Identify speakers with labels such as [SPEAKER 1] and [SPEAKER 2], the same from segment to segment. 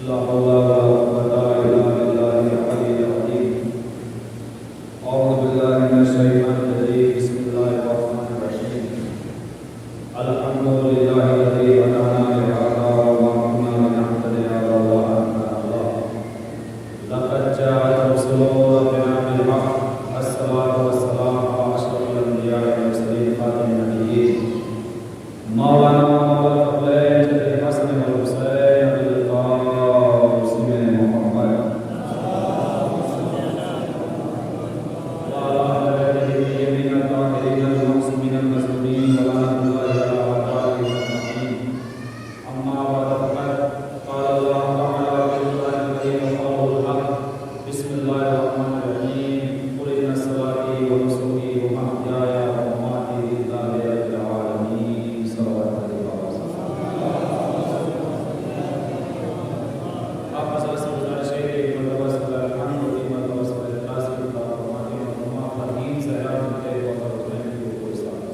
[SPEAKER 1] لا حول ولا قوة إلا بالله العلي العظيم. أعوذ بالله من الشيطان الرجيم. بسم الله الرحمن الرحيم. الحمد لله الذي هدانا لهذا وما كنا لنهتدي لولا أن هدانا الله. لقد جاءت رسل ربنا بالحق. الصلاة والسلام على أشرف الأنبياء والمرسلين خاتم النبيين مولانا محمد القبلين جد الحسن والحسين بالقاسم محمد وعلى آل بيته الطيبين الطاهرين المعصومين المظلومين ولعنة الله على أعدائهم أجمعين. أما بعد فقد قال الله تعالى في القرآن الكريم وقوله الحق. بسم الله الرحمن الرحيم. قل إن صلاتي ونسكي ومحياي ومماتي لله رب العالمين. صلوات الله وسلامه. آپ حضرت سے گزارش ہے کہ مرتبہ صلی اللہ علیہ وسلم اور مرتبہ صلی اللہ علیہ وسلم کا فرماتے ہیں کہ ہم دین سے حیات ملتے ہیں اور رسول کی کوئی ساتھ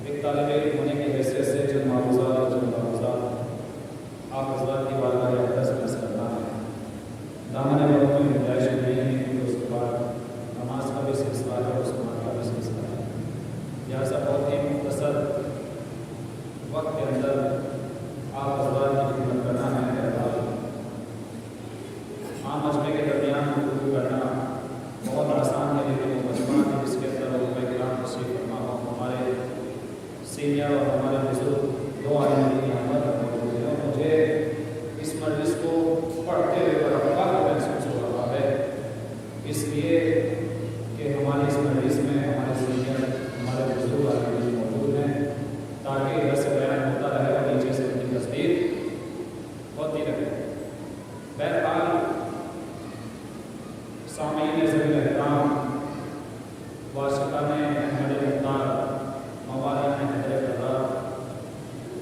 [SPEAKER 1] ایک طالب علم ہونے کی حیثیت سے چند معروضات اور چند معروضات آپ حضرات کی بارگاہ اقدس میں کرنا ہے. دامن وقت میں گنجائش نہیں ہے کیونکہ اس کے بعد نماز کا بھی سلسلہ ہے اور اس کے بعد کا بھی سلسلہ ہے. لہٰذا بہت ہی مختصر وقت کے اندر آپ حضرات کی خدمت کرنا ہے. عام مجمع کے درمیان گفتگو کرنا بہت آسان ہے، لیکن وہ مجمع ہے جس کے اندر علماء کرام تشریف فرما ہو. ہمارے سینئر اور ہمارے بزرگ دو عالم کی ہمت موجود ہیں. مجھے اس مجلس کو پڑھتے ہوئے بڑا فخر محسوس ہو رہا ہے، اس لیے کہ ہماری اس مجلس میں ہمارے سینئر ہمارے بزرگ عالم موجود ہیں، تاکہ ادھر سے بیان ہوتا رہے اور نیچے سے ان کی تصدیق ہوتی رہے. بہرحال سامعین ذوی الاحترام، واسطان احمد مختار، موالین حیدر ابرار،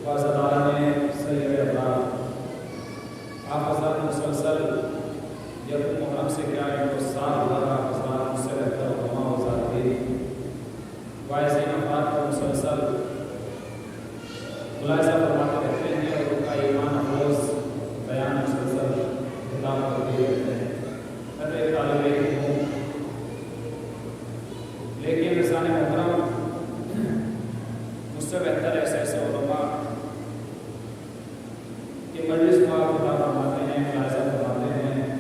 [SPEAKER 1] وازداران سید ابرار، آپ حضرات مسلسل یکم محرم سے کیا ہے تو سال بھر آپ حضرات مجھ سے بہتر علماء و ذاکرین واعظین افراد پر مسلسل ملاحظہ فرماتے رہتے ہیں اور ان کا ایمان افروز بیان مسلسل خطاب کرتے رہتے ہیں. میں تو ایک طالب علم ہوں، لیکن رسان محترم مجھ سے بہتر ایسے ایسے علماء کہ مجلس کو آپ خطاب فرماتے ہیں، ملاحظہ فرماتے ہیں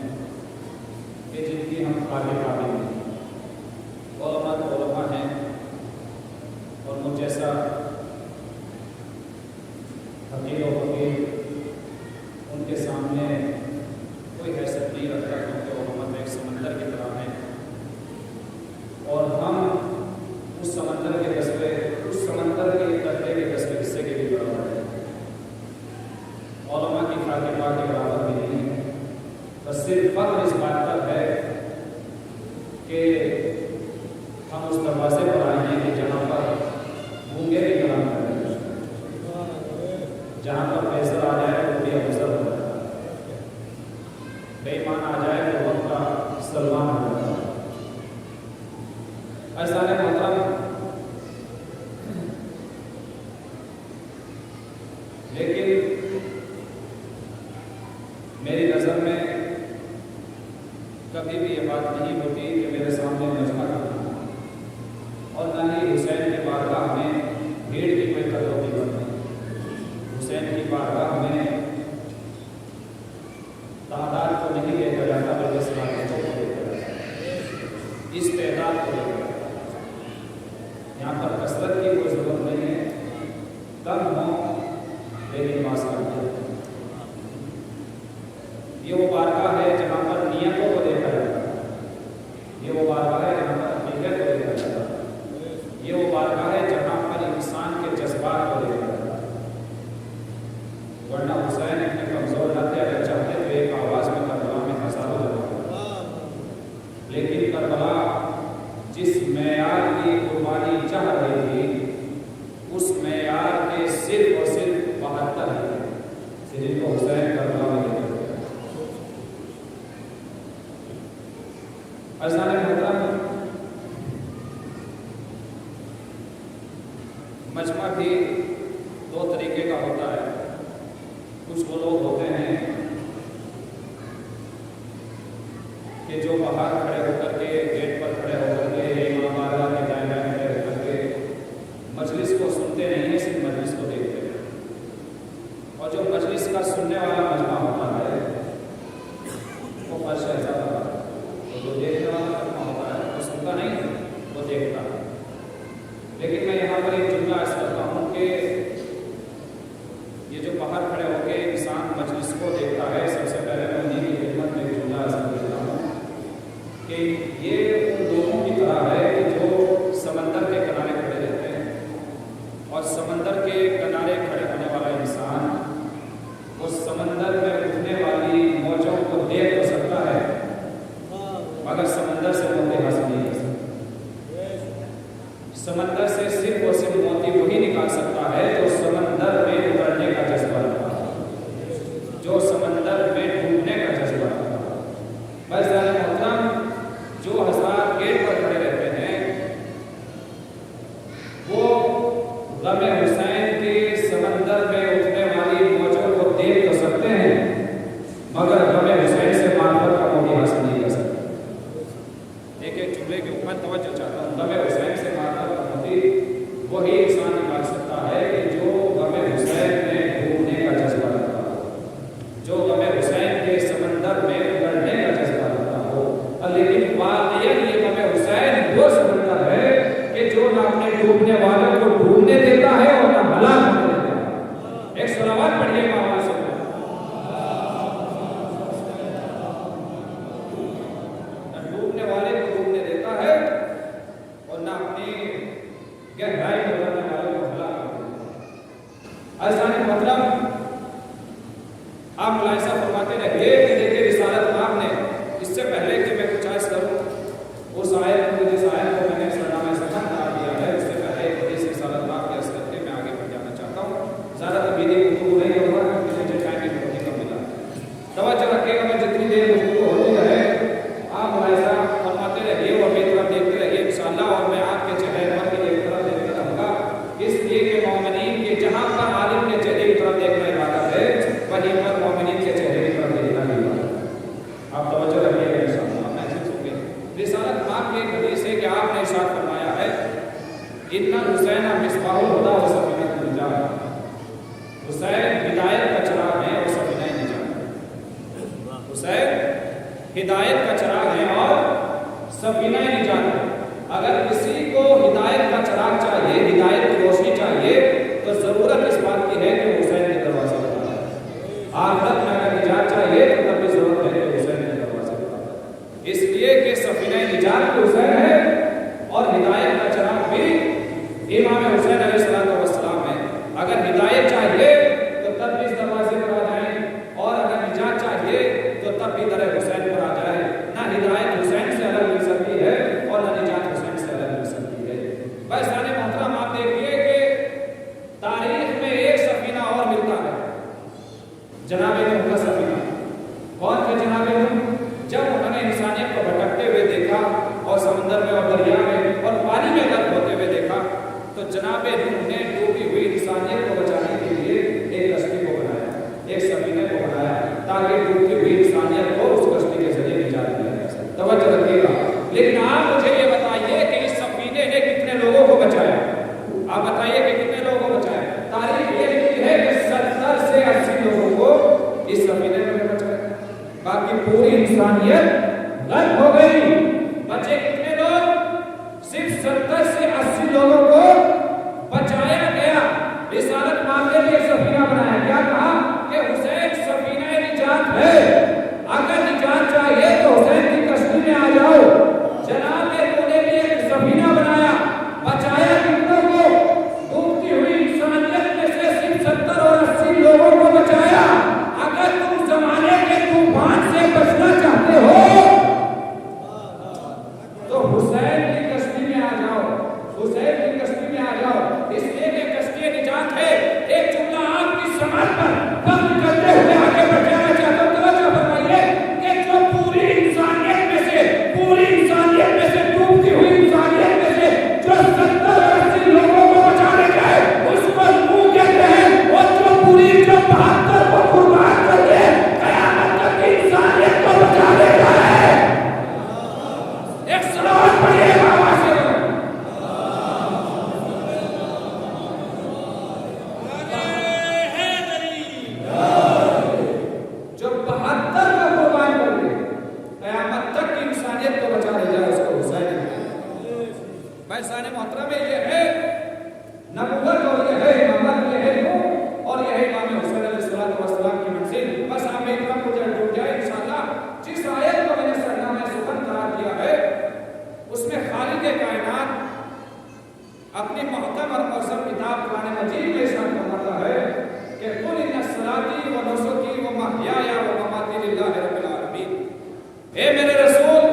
[SPEAKER 1] کہ جن کی ہم قابل ہیں. علماء تو علماء ہیں اور مجھ جیسا حقیر و فقیر ان کے سامنے کوئی حیثیت نہیں رکھتا، کیونکہ علماء ایک سمندر کی طرح ہیں اور ہم اس سمندر کے قصبے، اس سمندر کے قطرے کے قصبے حصے کے بھی برابر ہیں. علماء کی خاطر کے برابر بھی نہیں ہے. بس صرف فخر اس بات پر ہے کہ ہم اس دروازے پر آئے ہیں کہ جہاں پر گونگے بھی کلام کر رہے ہیں، جہاں پر فیصل آ جائے تو بھی افضل ہو جاتا ہے، بے ایمان آ جائے تو وقت کا سلمان ہو جاتا ہے. ایسا ہے محترم، لیکن میری نظر میں کبھی بھی یہ بات نہیں ہوتی کہ میرے سامنے مجمع کرنا، اور نہ ہی حسین کی بارگاہ میں بھیڑ کی کوئی کٹوتی بنتی. حسین کی بارگاہ میں تعداد کو نہیں دیکھا جاتا بلکہ صلاحیتوں کو دیکھا جاتا ہے، استعداد کو دیکھا جاتا ہے. یہاں پر کثرت کی کوئی ضرورت نہیں ہے. مجمع بھی دو طریقے کا ہوتا ہے. کچھ وہ لوگ ہوتے ہیں کہ جو باہر کھڑے ہو کر کے گیٹ پر کھڑے ہو کر کے امام بالا کے دائیں بائیں کھڑے ہو کر کے مجلس کو سنتے نہیں ہیں, صرف مجلس کو دیکھتے ہیں. اور جو مجلس کا سننے والا مجمع ہوتا ہے وہ فرش ایسا ہوتا ہے, جو دیکھنے والا مجمع ہوتا ہے وہ سنتا نہیں, وہ دیکھتا ہے. لیکن میں یہاں پر ایک جملہ ایسا کرتا ہوں کہ یہ جو باہر کھڑے ہو کے انسان مجلس کو دیکھتا ہے, سب سے پہلے میں انہیں کی خدمت میں ایک جملہ ایسا کرتا ہوں کہ یہ ان لوگوں کی طرح ہے کہ جو سمندر کے کنارے کھڑے رہتے ہیں, اور سمندر کے کنارے کھڑے ہونے والا انسان وہ سمندر میں اٹھنے والی موجوں کو دیکھ تو سکتا ہے مگر سمندر سے موتی حاصل نہیں کر سکتا. سمندر سے صرف اور صرف موتی وہی نکال سکتا ہے جو سمندر میں اترنے کا جذبہ رکھتا ہے, جو سمندر میں ڈوبنے کا جذبہ رکھتا ہے. بس محترم, جو حضرات گیٹ پر کھڑے رہتے ہیں وہ غم حسین کے سمندر میں اٹھنے والی موجوں کو دیکھ تو سکتے ہیں مگر غم حسین سے معرفت کا موتی حاصل نہیں کر سکتے. ایک ایک جملے کے اوپر توجہ چاہتا ہوں. غم حسین سے معرفت کا موتی وہی انسان نکال سکتا ہے کہ جو غم حسین میں ڈوبنے کا جذبہ رکھتا ہو, جو غم حسین کے سمندر میں اترنے کا جذبہ رکھتا ہو. لیکن واقعی یہ غم حسین وہ سمندر ہے کہ جو نہ اپنے ڈوبنے والوں کو ڈوبنے دیتا ہے اور نہ ہلاک ہونے دیتا ہے. ایک صلوات پڑھیے ماما سے, نہ ڈوبنے والے کو ڈوبنے دیتا ہے اور نہ اپنی گہرائی میں اترنے والوں کو ہلاک ہونے دیتا ہے. ایسا مطلب آپ ملاحظہ فرماتے رہیے کہ دیکھیے رسالت پاک نے اس سے پہلے کہ میں کچھ عرض کروں اس آیت کو, جس آیت کو میں نے سرنامہ سفر قرار دیا ہے, اس سے پہلے حدیث رسالت پاک کے عرض کر کے میں آگے بڑھ جانا چاہتا ہوں. زیادہ طویل گفتگو نہیں ہوگا کیونکہ مجھے ٹائم بھی بہت ہی کم ملا. توجہ رکھیے گا, میں جتنی دیر گفتگو ہوتی رہے آپ ملاحظہ فرماتے رہیے اور میری طرف دیکھتے رہیے انشاءاللہ. اور میں آپ کے چہرے پر بھی ایک طرف دیکھتا رہوں گا, اس لیے کہ مومنین کے جہاں پر عالم کے چہرے کی طرف دیکھنا عبادت ہے وہیں پر مومنین کے چہرے کی طرف دیکھنا بھی عبادت ہے. آپ توجہ رکھیے گا انشاءاللہ. محسوس ہوں گے رسالت پاک کے حدیث ہے کہ آپ نے ارشاد فرمایا ہے ان الحسین مصباح الہدی و سفینۃ النجات. حسین ہدایت کا چراغ ہے اور سفینہ نجات. حسین ہدایت کا چراغ ہے اور سفینہ نجات ہے. اگر کسی کو ہدایت کا چراغ چاہیے, ہدایت کی روشنی چاہیے, تو ضرورت اس بات کی ہے کہ حسین کے دروازے پر آئے. آخرت میں اگر نجات چاہیے تو تب بھی ضرورت ہے کہ حسین کے دروازے پر آئے. اس لیے کہ سفینہ نجات حسین ہے اور ہدایت کا چراغ بھی امام حسین علیہ السلام ہے. اگر ہدایت چاہیے تو تب بھی اس دروازے پر آ جائیں, اور اگر نجات چاہیے تو تب بھی در حسین پر آ جائیں. نہ ہدایت حسین سے الگ مل سکتی ہے اور نہ نجات حسین سے الگ مل سکتی ہے. بس محترم آپ دیکھیے کہ تاریخ میں ایک سفینہ اور ملتا ہے, جناب نوح کا سفینہ. کون تھے جناب نوح؟ جب انہوں نے انسانیت کو بھٹکتے ہوئے دیکھا اور سمندر میں اور دریا میں اور پانی میں غرق ہوتے ہوئے دیکھا تو جناب نوح نے ڈوبی ہوئی انسانیت کو بچانے کے لیے ایک کشتی کو بنایا, ایک سفینے کو بنایا تاکہ ڈوبتی ہوئی انسانیت کو اس کشتی کے ذریعے نجات دیا جا سکے. توجہ رکھیے گا. لیکن آپ مجھے یہ بتائیے کہ اس سفینے نے کتنے لوگوں کو بچایا؟ آپ بتائیے کہ کتنے لوگوں کو بچایا؟ تاریخ یہ لکھتی ہے کہ 70 سے 80 لوگوں کو اس سفینے میں بچایا. باقی پوری انسانیت غرق ہو گئی. بچے کتنے لوگ؟ صرف 70 سے 80 لوگوں کو بچایا گیا. رسالت پاک نے ایک سفینہ بنایا. کیا کہا کہ حسین سفینہ نجات ہے, اگر نجات چاہیے تو حسین کی کشتی میں آ جاؤ. جناب نوح نے بھی ایک سفینہ بنایا, بچایا کتنوں کو؟ ڈوبتی ہوئی انسانیت میں سے صرف 70 اور 80 لوگوں کو بچایا. اگر تم زمانے کے طوفان سے بچنا چاہتے ہو یہ ہے نبوت اور یہ ہے امامت، یہ ہے نور اور یہ ہے امام حسین علیہ السلام کی منزل۔ بس آپ ایک طرف مجھے ڈوب جائے انشاءاللہ۔ جس آیت کو میں نے سرنامہ سخن قرار دیا ہے اس میں خالق کائنات اپنی محکم اور معظم کتاب قرآن مجید میں ارشاد فرماتا ہے کہ قل ان صلاتی و نسکی و محیای و مماتی للہ رب العالمین۔ اے میرے رسول